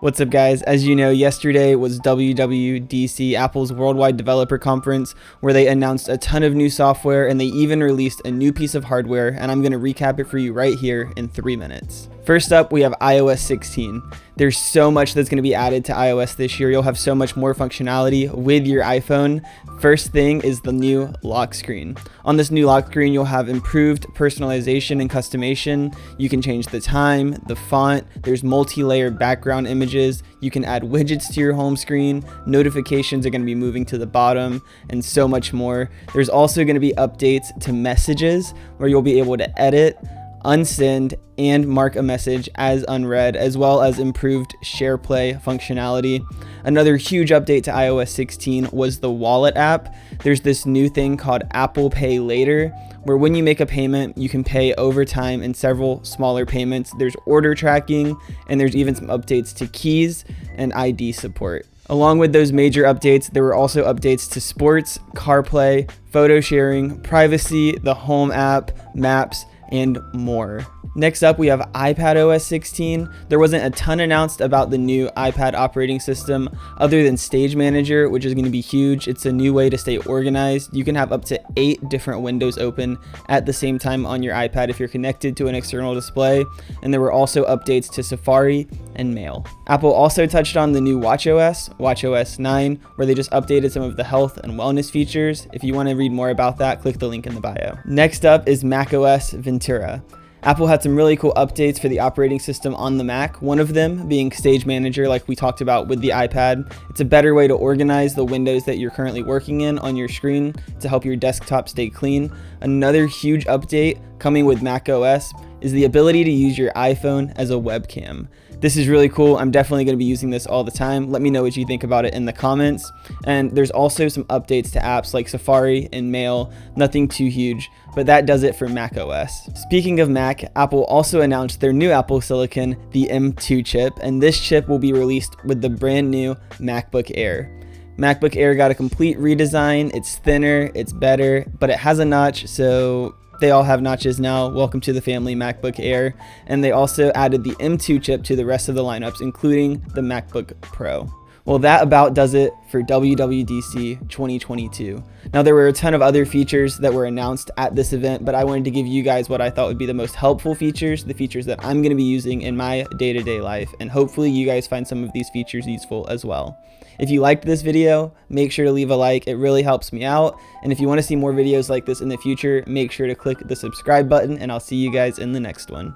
What's up, guys? As you know, yesterday was WWDC, Apple's Worldwide Developer Conference, where they announced a ton of new software and they even released a new piece of hardware, and I'm going to recap it for you right here in 3 minutes. First up, we have iOS 16. There's so much that's going to be added to iOS this year. You'll have so much more functionality with your iPhone. First thing is the new lock screen. On this new lock screen, you'll have improved personalization and customization. You can change the time, the font, there's multi-layer background images. You can add widgets to your home screen. Notifications are going to be moving to the bottom and so much more. There's also going to be updates to messages where you'll be able to edit, unsend, and mark a message as unread, as well as improved share play functionality. Another huge update to iOS 16 was the Wallet app. There's this new thing called Apple Pay Later, where when you make a payment, you can pay over time in several smaller payments. There's order tracking, and there's even some updates to keys and ID support. Along with those major updates, there were also updates to sports, CarPlay, photo sharing, privacy, the Home app, Maps, and more. Next up, we have iPadOS 16. There wasn't a ton announced about the new iPad operating system other than Stage Manager, which is going to be huge. It's a new way to stay organized. You can have up to 8 different windows open at the same time on your iPad if you're connected to an external display. And there were also updates to Safari and Mail. Apple also touched on the new watchOS 9, where they just updated some of the health and wellness features. If you want to read more about that, click the link in the bio. Next up is macOS Ventura. Apple had some really cool updates for the operating system on the Mac, one of them being Stage Manager, like we talked about with the iPad. It's a better way to organize the windows that you're currently working in on your screen to help your desktop stay clean. Another huge update coming with macOS is the ability to use your iPhone as a webcam. This is really cool. I'm definitely going to be using this all the time. Let me know what you think about it in the comments. And there's also some updates to apps like Safari and Mail. Nothing too huge, but that does it for macOS. Speaking of Mac, Apple also announced their new Apple Silicon, the M2 chip, and this chip will be released with the brand new MacBook Air. MacBook Air got a complete redesign. It's thinner, it's better, but it has a notch, so they all have notches now. Welcome to the family, MacBook Air. And they also added the M2 chip to the rest of the lineups, including the MacBook Pro. Well, that about does it for WWDC 2022. Now, there were a ton of other features that were announced at this event, but I wanted to give you guys what I thought would be the most helpful features, the features that I'm going to be using in my day-to-day life, and hopefully you guys find some of these features useful as well. If you liked this video, make sure to leave a like. It really helps me out. And if you want to see more videos like this in the future, make sure to click the subscribe button, and I'll see you guys in the next one.